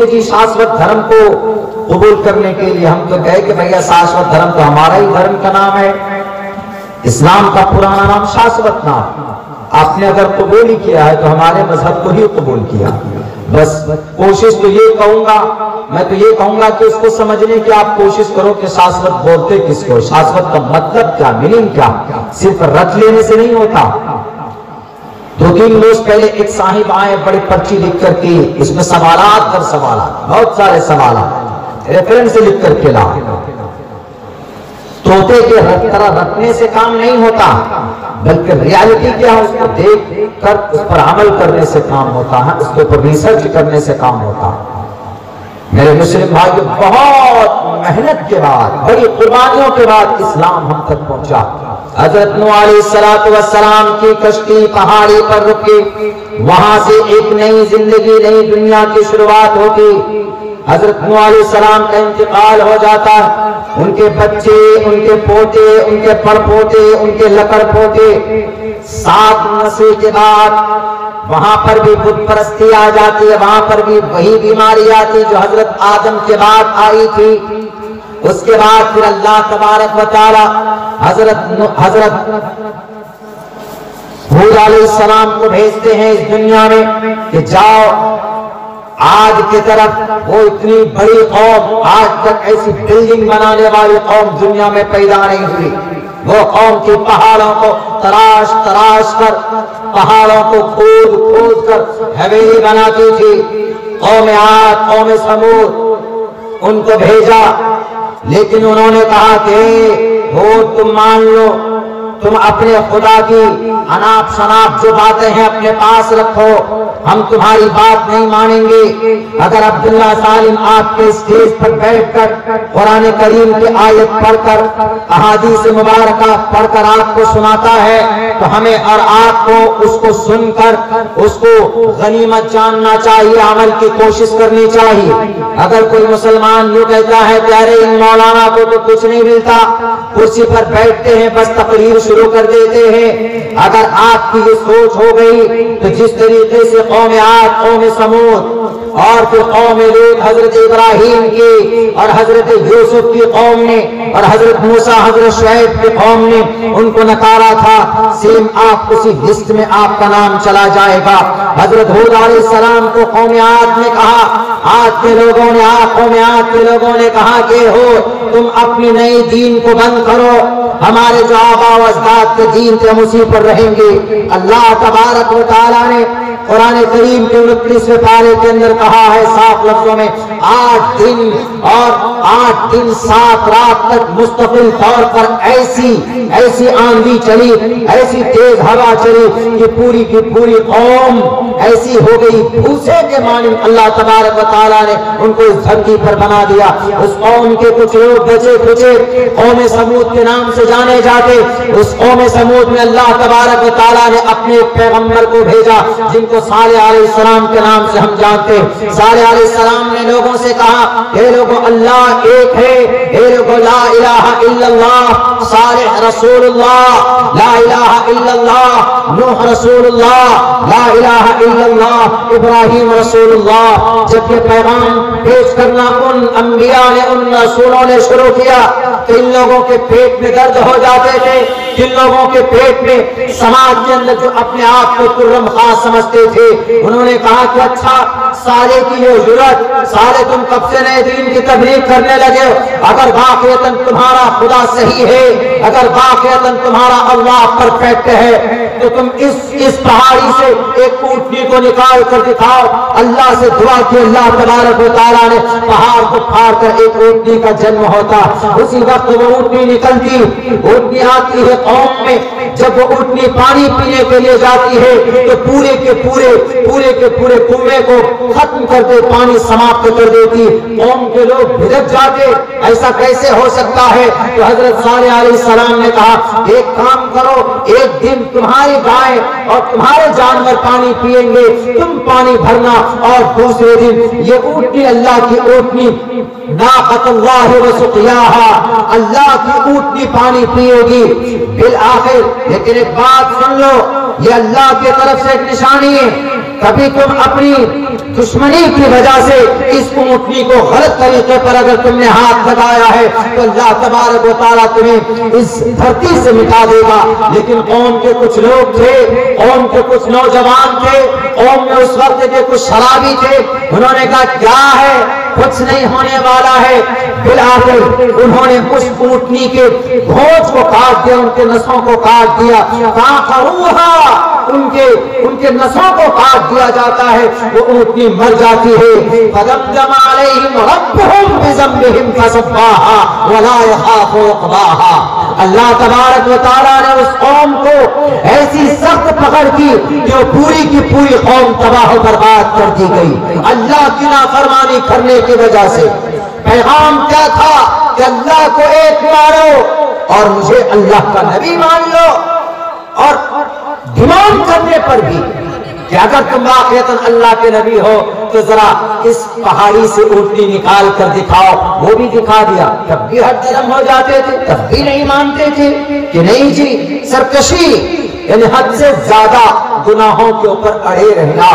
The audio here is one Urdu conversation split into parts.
جی شاشوت دھرم کو قبول کرنے کے لیے. ہم تو کہے کہ بھیا شاشوت دھرم تو ہمارا ہی دھرم کا نام ہے. اسلام کا پرانا نام شاشوت نام. آپ نے اگر قبول ہی کیا ہے تو ہمارے مذہب کو ہی قبول کیا. بس کوشش تو یہ کہوں گا، میں تو یہ کہوں گا کہ اس کو سمجھنے کی آپ کوشش کرو کہ شاشوت بولتے کس کو، شاشوت کا مطلب کیا، میننگ کیا. صرف رٹ لینے سے نہیں ہوتا. 2-3 روز پہلے ایک صاحب آئے، بڑی پرچی لکھ کر کے، اس میں سوالات پر سوالات، بہت سارے سوالات ریفرنس سے لکھ کر کے لا. طوطے کے طرح رٹنے سے کام نہیں ہوتا، بلکہ ریالٹی کیا ہے اس کو دیکھ کر اس پر عمل کرنے سے کام ہوتا ہے، اس کے اوپر ریسرچ کرنے سے کام ہوتا ہے. میرے مسلم بھائی، بہت محنت کے بعد، بڑی قربانیوں کے بعد اسلام ہم تک پہنچا. حضرت نوح علیہ السلام کی کشتی پہاڑی پر رکی، وہاں سے ایک نئی زندگی، نئی دنیا کی شروعات ہوتی. حضرت نوح علیہ السلام کا انتقال ہو جاتا. ان کے بچے، ان کے پوتے، ان کے پڑ پوتے، ان کے لکڑ پوتے، 7 نسل کے بعد وہاں پر بھی بت پرستی آ جاتی ہے. وہاں پر بھی وہی بیماری آتی جو حضرت آدم کے بعد آئی تھی. اس کے بعد پھر اللہ تبارک و تعالی حضرت ہود علیہ السلام کو بھیجتے ہیں اس دنیا میں کہ جاؤ آج کی طرف. وہ اتنی بڑی قوم، آج تک ایسی بلڈنگ بنانے والی قوم دنیا میں پیدا نہیں ہوئی. وہ قوم کی پہاڑوں کو تراش تراش کر، پہاڑوں کو کھود کھود کر حویلی بناتی تھی. قوم عاد، قوم ثمود، ان کو بھیجا، لیکن انہوں نے کہا کہ ہو تم مان لو، تم اپنے خدا کی اناپ شناپ جو باتیں ہیں اپنے پاس رکھو، ہم تمہاری بات نہیں مانیں گے. اگر عبداللہ سالم آپ کے اسٹیج پر بیٹھ کر قرآن کریم کی آیت پڑھ کر، احادیث مبارکہ پڑھ کر آپ کو سناتا ہے تو ہمیں اور آپ کو اس کو سن کر اس کو غنیمت جاننا چاہیے، عمل کی کوشش کرنی چاہیے. اگر کوئی مسلمان یوں کہتا ہے کہ ارے ان مولانا کو تو کچھ نہیں ملتا، کرسی پر بیٹھتے ہیں بس تقریر شروع کر دیتے ہیں، اگر آپ کی یہ سوچ ہو گئی تو جس طریقے سے قوم عاد، قوم ثمود اور پھر قوم لوط حضرت ابراہیم کی اور حضرت یوسف کی قوم نے اور حضرت موسیٰ حضرت شعیب کی قوم نے ان کو نکارا تھا، سیم آپ اسی لسٹ میں آپ کا نام چلا جائے گا. حضرت ہود علیہ السلام کو قوم عاد نے کہا، عاد کے لوگوں نے، قوم عاد کے لوگوں نے کہا کہ ہو تم اپنی نئی دین کو بند کرو، ہمارے جو آبا و اجداد کے دین تھے ہم اسی پر رہیں گے. اللہ تبارک و تعالیٰ نے قرآن کریم کے 29ویں پارے کے اندر کہا ہے صاف لفظوں میں، 8 دن اور 8 دن 7 رات تک مستقل طور پر ایسی آندھی چلی، ایسی تیز ہوا چلی کہ پوری کی پوری قوم ایسی ہو گئی بھوسے کے مانند. اللہ تبارک و تعالیٰ نے ان کو اس دھرتی پر بنا دیا. اس قوم کے کچھ لوگ بچے کچے قوم ثمود کے نام سے جانے جاتے. اس قوم ثمود میں اللہ تبارک و تعالیٰ نے اپنے پیغمبر کو بھیجا جن کو صالح علیہ السلام کے نام سے ہم جانتے ہیں. صالح علیہ السلام نے لوگوں سے کہا، اے لوگوں اللہ ایک ہے، اے لوگوں لا الہ الا اللہ، صالح رسول اللہ لا الہ الا اللہ، نوح رسول اللہ لا الہ الا اللہ، ابراہیم رسول اللہ. جب یہ پیغام پیش کرنا ان انبیاء نے، ان رسولوں نے شروع کیا تو ان لوگوں کے پیٹ میں درد ہو جاتے تھے. جن لوگوں کے پیٹ میں سماج کے اندر جو اپنے آپ کو ترم خاص سمجھتے تھے، انہوں نے کہا کہ اچھا سارے کی یہ ضرورت، سارے تم کب سے نئے دین کی تبلیغ کرنے لگے؟ اگر واقعتاً تمہارا خدا صحیح ہے، اگر واقعتاً تمہارا اللہ پرفیکٹ ہے تو تم اس پہاڑی سے ایک اونٹنی کو نکال کر دکھاؤ. اللہ سے دعا کی، اللہ تبارک و تعالیٰ نے پہاڑ کو پھاڑ کر ایک اونٹنی کا جنم ہوتا. اسی وقت وہ اونٹنی نکلتی، اونٹنی آتی ہے قوم میں. جب وہ اونٹنی پانی پینے کے لیے جاتی ہے تو پورے کے پورے کنویں کو ختم کر دے، پانی سماپت کر دیتی. قوم کے لوگ بھڑک جاتے، ایسا کیسے ہو سکتا ہے؟ تو حضرت صالح علیہ السلام نے کہا ایک کام کرو، ایک دن تمہاری گائے اور تمہارے جانور پانی پیئیں گے، تم پانی بھرنا، اور دوسرے دن یہ اونٹنی اللہ کی اونٹنی ناقۃ اللہ و سقیاہا، اللہ کی اونٹنی پانی پیے گی بالآخر. لیکن ایک بات سن لو، یہ اللہ کی طرف سے ایک نشانی ہے. کبھی تم اپنی دشمنی کی وجہ سے اس اونٹنی کو غلط طریقے پر اگر تم نے ہاتھ لگایا ہے تو اللہ تبارک و تعالیٰ تمہیں اس دھرتی سے مٹا دے گا. لیکن قوم کے کچھ لوگ تھے، قوم کے کچھ نوجوان تھے، قوم میں اس وقت کے کچھ شرابی تھے، انہوں نے کہا کیا ہے، کچھ نہیں ہونے والا ہے. بالآخر انہوں نے اس اونٹنی کے گھونچ کو کاٹ دیا، ان کے نسوں کو کاٹ دیا. ان کے نسوں کو کاٹ دیا جاتا ہے، وہ اونٹنی مر جاتی ہے. فَدَمْدَمَ عَلَيْهِمْ رَبُّهُمْ بِذَنبِهِمْ فَسَوَّاهَا وَلَا يَخَافُ عُقْبَاهَا. اللہ تبارک و تعالیٰ نے اس قوم کو ایسی سخت پکڑ کی کہ وہ پوری کی پوری قوم تباہ و برباد کر دی گئی اللہ کی نافرمانی کرنے کی وجہ سے. پیغام کیا تھا کہ اللہ کو ایک مانو اور مجھے اللہ کا نبی مان لو، اور ڈیمانڈ کرنے پر بھی کہ اگر تم واقعتاً اللہ کے نبی ہو تو ذرا اس پہاڑی سے اونٹنی نکال کر دکھاؤ. وہ بھی دکھا دیا، تب بھی ہٹ درم ہو جاتے تھے، تب بھی نہیں مانتے تھے کہ نہیں جی. سرکشی یعنی حد سے زیادہ گناہوں کے اوپر اڑے رہنا.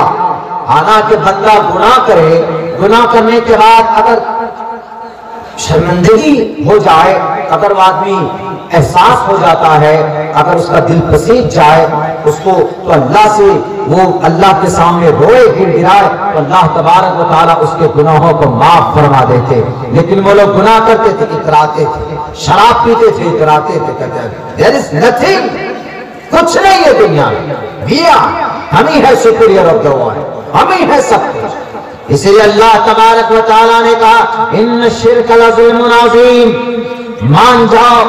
حالانکہ بندہ گناہ کرے، گناہ کرنے کے بعد اگر شرمندگی ہو جائے، اگر وہ آدمی احساس ہو جاتا ہے، اگر اس کا دل پسیج جائے اس کو، تو اللہ سے وہ اللہ کے سامنے روئے گر گرائے تو اللہ تبارک و تعالیٰ اس کے گناہوں کو معاف فرما دیتے. لیکن وہ لوگ گناہ کرتے تھے، اتراتے تھے، شراب پیتے تھے، اتراتے تھے، کہتے ہیں there is nothing، کچھ نہیں ہے دنیا میں، ہم ہی ہے سپیریئر آف دا ورلڈ، ہم ہی ہے سب کچھ. اس لیے اللہ تبارک و تعالیٰ نے کہا ان الشرک لظلم عظیم. مان جاؤ،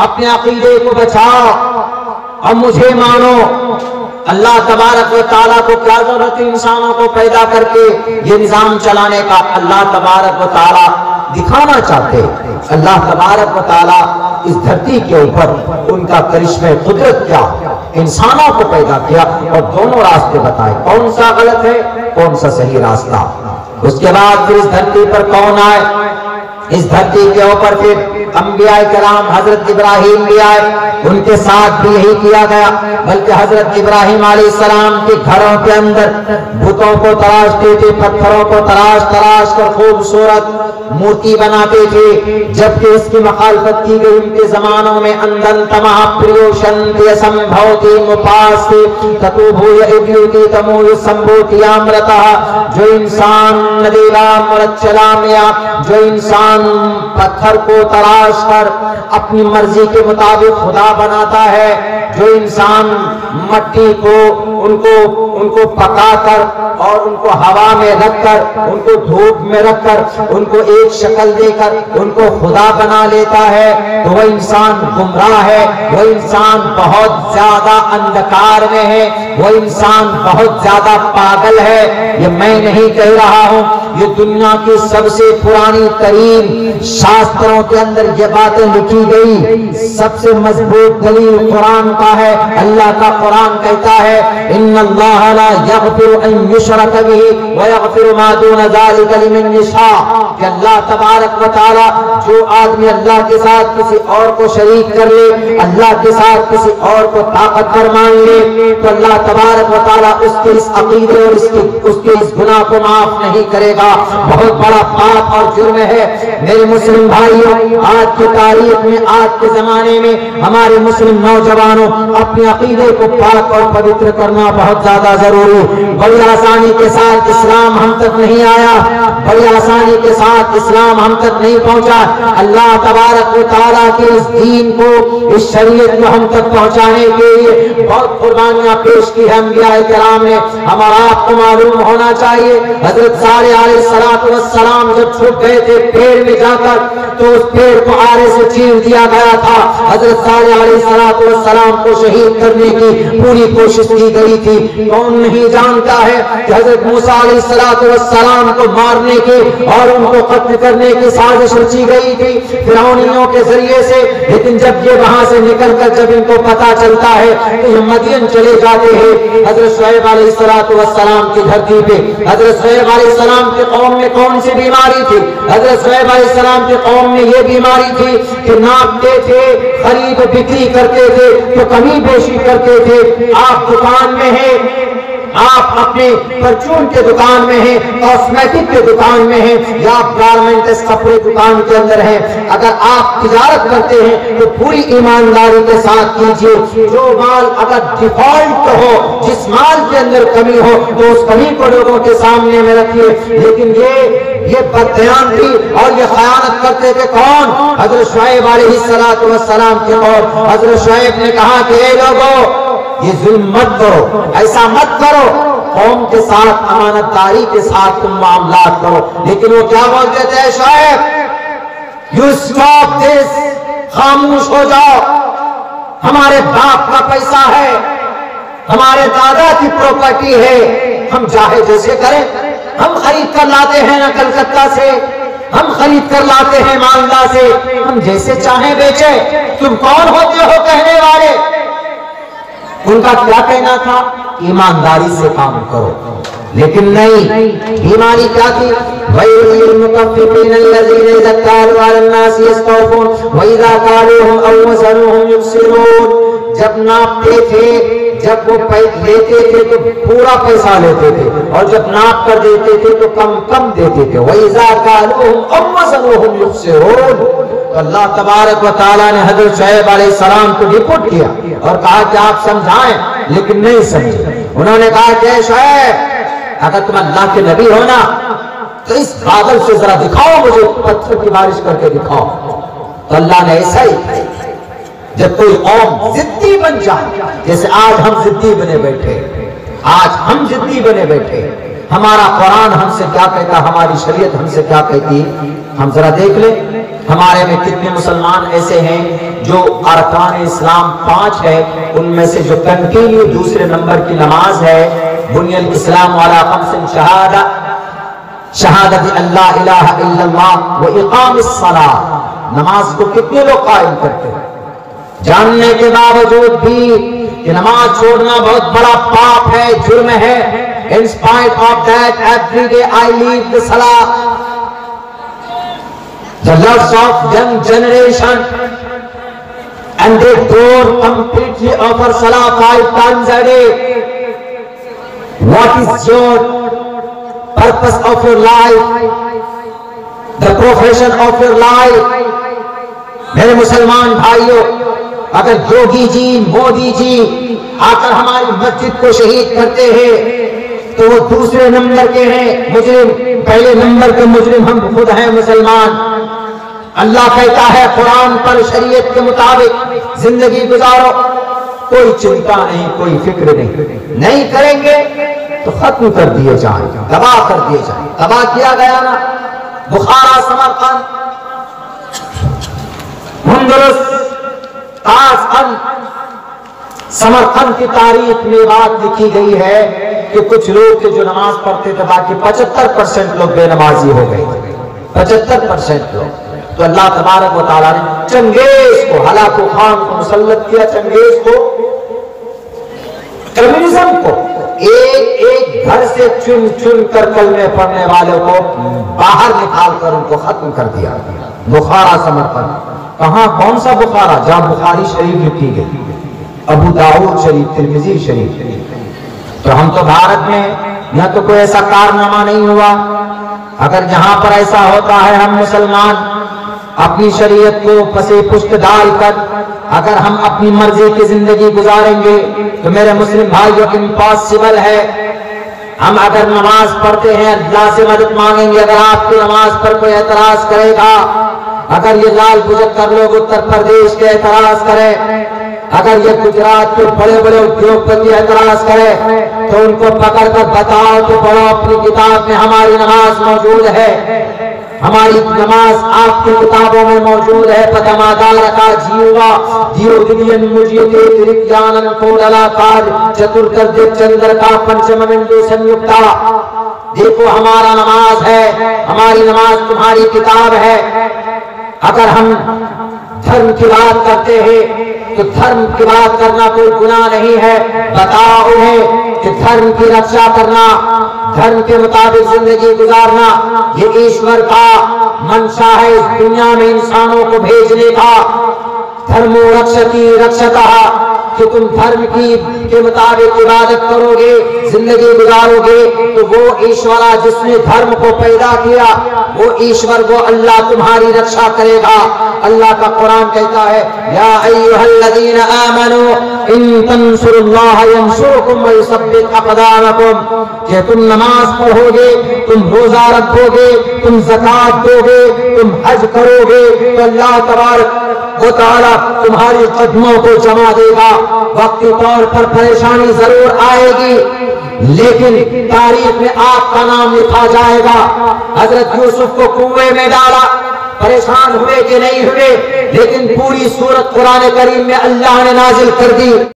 اپنے عقیدے کو بچاؤ اور مجھے مانو. اللہ تبارک و تعالیٰ کو کیا ضرورت ہے انسانوں کو پیدا کر کے یہ نظام چلانے کا؟ اللہ تبارک و تعالیٰ دکھانا چاہتے. اللہ تبارک و تعالیٰ اس دھرتی کے اوپر ان کا کرشمہ قدرت کیا، انسانوں کو پیدا کیا اور دونوں راستے بتائے، کون سا غلط ہے، کون سا صحیح راستہ. اس کے بعد پھر اس دھرتی پر کون آئے؟ اس دھرتی کے اوپر پھر انبیاء کرام حضرت ابراہیم بھی آئے. ان کے ساتھ بھی یہی کیا گیا، بلکہ حضرت ابراہیم علیہ السلام کے گھروں کے اندر بتوں کو تراشتے تھے، پتھروں کو تراش کر خوبصورت مورتی بناتے تھے. جبکہ اس کی مخالفت کی گئی ان کے زمانوں میں. اندنتمہ پریوشنتی سمبھوتی مپاستے تتوبھو یعیدیوتی تموی سمبھوتی آمرتہ. جو انسان ندیلا مرچلامیا، جو انسان پتھر کو تراش کر اپنی مرضی کے مطابق خدا بناتا ہے، جو انسان مٹی کو ان کو پکا کر اور ان کو ہوا میں رکھ کر، ان کو دھوپ میں رکھ کر، ان کو ایک شکل دے کر ان کو خدا بنا لیتا ہے، تو وہ انسان گمراہ ہے، وہ انسان بہت زیادہ اندھکار میں ہے، وہ انسان بہت زیادہ پاگل ہے. یہ میں نہیں کہہ رہا ہوں، یہ دنیا کی سب سے پرانی ترین شاستروں کے اندر یہ باتیں لکھی گئی. سب سے مضبوط دلیل قرآن کا ہے. اللہ کا قرآن کہتا ہے ان اللہ لا یغفر ان یشرک بہ ویغفر ما دون ذلک لمن یشاء، کہ اللہ تبارک و تعالی جو آدمی اللہ کے ساتھ کسی اور کو شریک کر لے، اللہ کے ساتھ کسی اور کو طاقتور مان لے، تو اللہ تبارک و تعالی اس کے اس عقیدے اور اس کے اس گناہ کو معاف نہیں کرے گا. بہت بڑا پاپ اور جرم ہے. میرے مسلم بھائیوں، آج کی تاریخ میں، آج کے زمانے میں ہمارے مسلم نوجوانوں اپنے عقیدے کو پاک اور پوتر کرنا بہت زیادہ ضروری. بڑی آسانی کے ساتھ اسلام ہم تک نہیں آیا، بڑی آسانی کے ساتھ اسلام ہم تک نہیں پہنچا. اللہ تبارک و تعالیٰ کے اس دین کو، اس شریعت کو ہم تک پہنچانے کے لیے بہت قربانیاں پیش کی ہیں انبیاء کرام نے. ہمارا آپ کو معلوم ہونا چاہیے حضرت صالح علیہ السلام جب چھپ گئے تھے پیڑ میں جا کر، تو اس پیڑ کو آرے سے چیر دیا گیا تھا. حضرت صالح علیہ السلام کو شہید کرنے کی پوری کوشش کی گئی تھی. کون نہیں جانتا ہے کہ حضرت موسیٰ علیہ السلام کو مارنے کی اور ان کو قتل کرنے کی سازش رچی گئی تھی فرعونیوں کے ذریعے سے. لیکن جب یہ وہاں سے نکل کر جب ان کو پتا چلتا ہے کہ یہ مدین چلے جاتے ہیں. حضرت شعیب علیہ السلام کی دھرتی پہ حضرت شعیب علیہ السلام کی قوم میں کون سی بیماری تھی؟ حضرت شعیب علیہ السلام کی قوم میں یہ بیماری تھی کہ ناپتے تھے، خرید و بکری کرتے تھے تو کمی بیشی کرتے تھے. آپ دکان میں ہیں، آپ اپنے پرچون کے دکان میں ہیں، کاسمیٹک کے دکان میں ہیں، یا گارمنٹس کپڑے دکان کے اندر ہیں، اگر آپ تجارت کرتے ہیں تو پوری ایمانداری کے ساتھ کیجیے۔ جو مال اگر ڈیفالٹ ہو، جس مال کے اندر کمی ہو تو اس کمی کو لوگوں کے سامنے میں رکھیے۔ لیکن یہ بددیان تھی اور یہ خیانت کرتے تھے کون؟ حضرت شعیب علیہ السلام کے قول۔ حضرت شعیب نے کہا کہ اے لوگوں، یہ ظلم مت کرو، ایسا مت کرو، قوم کے ساتھ امانت داری کے ساتھ تم معاملات کرو۔ لیکن وہ کیا بولتے تھے؟ شعیب یو اسٹاپ دس، خاموش ہو جاؤ، ہمارے باپ کا پیسہ ہے، ہمارے دادا کی پراپرٹی ہے، ہم چاہے جیسے کریں، ہم خرید کر لاتے ہیں نہ کلکتہ سے، ہم خرید کر لاتے ہیں مالدہ سے، ہم جیسے چاہیں بیچیں، تم کون ہوتے ہو کہنے والے؟ ان کا کیا کہنا تھا؟ ایمانداری سے کام کرو۔ لیکن نہیں، بیماری کیا تھی؟ وَيْلٌ لِّلْمُطَفِّفِينَ الَّذِينَ إِذَا اكْتَالُوا عَلَى النَّاسِ يَسْتَوْفُونَ وَإِذَا كَالُوهُمْ أَوْ وَزَنُوهُمْ يُخْسِرُونَ۔ جب ناپتے تھے، جب وہ لیتے تھے تو پورا پیسہ لیتے تھے، اور جب ناپ کر دیتے تھے تو کم کم دیتے تھے۔ وَإِذَا كَالُوهُمْ أَوْ وَزَنُوهُمْ يُخْسِرُونَ۔ تو اللہ تبارک و تعالیٰ نے حضرت شعیب علیہ السلام کو رپورٹ کیا اور کہا کہ آپ سمجھائیں، لیکن نہیں سمجھے۔ انہوں نے کہا کہ شعیب، اگر تم اللہ کے نبی ہونا تو اس بادل سے ذرا دکھاؤ، مجھے پتھر کی بارش کر کے دکھاؤ۔ تو اللہ نے ایسا ہی، جب کوئی قوم ضدی بن جائے، جیسے آج ہم ضدی بنے بیٹھے، آج ہم ضدی بنے بیٹھے، ہمارا قرآن ہم سے کیا کہتا، ہماری شریعت ہم سے کیا کہتی، ہم ذرا دیکھ لیں ہمارے میں کتنے مسلمان ایسے ہیں جو ارکان اسلام 5 ہے، ان میں سے جو کنٹینیو دوسرے نمبر کی نماز ہے، بنی الاسلام علی 5 شہادت اللہ الہ الا اللہ و اقام الصلاۃ، نماز کو کتنے لوگ قائم کرتے ہیں، جاننے کے باوجود بھی کہ نماز چھوڑنا بہت بڑا پاپ ہے، جرم ہے۔ In spite of that, every day I leave the salah. The lots of young generation and they don't completely offer salah 5 times a day. What is your purpose of your life? The profession of your life? میرے مسلمان بھائیوں، اگر یوگی جی، مودی جی آ کر ہماری مسجد کو شہید کرتے ہیں تو وہ دوسرے نمبر کے ہیں مجرم، پہلے نمبر کے مجرم ہم خود ہیں مسلمان۔ اللہ کہتا ہے قرآن پر شریعت کے مطابق زندگی گزارو، کوئی چنتا نہیں، کوئی فکر نہیں کریں گے تو ختم کر دیے جائیں، تباہ کر دیے جائیں۔ تباہ کیا گیا نا، بخارا، سمرقند، اندلس، تاشقند، سمرقند کی تاریخ میں بات لکھی گئی ہے کہ کچھ لوگ تھے جو نماز پڑھتے تھے، باقی 75% لوگ بے نمازی ہو گئے تھے، 75% لوگ۔ تو اللہ تبارک و تعالیٰ نے چنگیز کو، ہلاکو خان کو مسلط کیا، چنگیز کو، کمیونزم کو، ایک گھر سے چن چن کر کلمے پڑھنے والوں کو باہر نکال کر ان کو ختم کر دیا۔ بخارا، سمرقند، کہاں؟ کون سا بخارا؟ جہاں بخاری شریف لکھی گئی، ابو داؤد شریف، ترمذی شریف۔ تو ہم تو بھارت میں نہ تو کوئی ایسا کارنامہ نہیں ہوا، اگر جہاں پر ایسا ہوتا ہے ہم مسلمان اپنی شریعت کو پسے پشت ڈال کر اگر ہم اپنی مرضی کی زندگی گزاریں گے تو میرے مسلم بھائیوں امپاسبل ہے۔ ہم اگر نماز پڑھتے ہیں اللہ سے مدد مانگیں گے، اگر آپ کی نماز پر کوئی اعتراض کرے گا، اگر یہ لال بجھکر لوگ اتر پردیش کے اعتراض کریں، اگر یہ گجرات کے بڑے بڑے ادیوگپتی اعتراض کرے تو ان کو پکڑ کر بتاؤ تو پڑھو اپنی کتاب میں ہماری نماز موجود ہے، ہماری نماز آپ کی کتابوں میں موجود ہے۔ پتمادارکا جیوا جیو دین مجیتے ترکیانن کوللاکار چترتردے چندر کا پنچمنڈو سنیکتا، دیکھو ہمارا نماز ہے، ہماری نماز تمہاری کتاب ہے۔ اگر ہم دھرم کی بات کرتے ہیں تو دھرم کی بات کرنا کوئی گناہ نہیں ہے، بتاؤ انہیں کہ دھرم کی رکشا کرنا، دھرم کے مطابق زندگی گزارنا یہ ایشور کا منشا ہے اس دنیا میں انسانوں کو بھیجنے کا۔ دھرمو رکشتی رکشتہ، کہ تم دھرم کی کے مطابق عبادت کرو گے، زندگی گزارو گے، تو وہ ایشورا جس نے دھرم کو پیدا کیا، وہ ایشور وہ اللہ تمہاری رکشا کرے گا۔ اللہ کا قرآن کہتا ہے یا ایھا الذین آمنوا ان تنصروا اللہ ینصرکم ویثبت اقدامکم، کہ تم نماز پڑھو گے، تم روزہ رکھو گے، تم زکوٰۃ دو گے، تم حج کرو گے، تو اللہ تبارک و تعالی تمہاری قدموں کو جما دے گا۔ وقتی طور پر پریشانی ضرور آئے گی، لیکن تاریخ میں آپ کا نام لکھا جائے گا۔ حضرت یوسف کو کنویں میں ڈالا، پریشان ہوئے کہ نہیں ہوئے، لیکن پوری سورت قرآن کریم میں اللہ نے نازل کر دی۔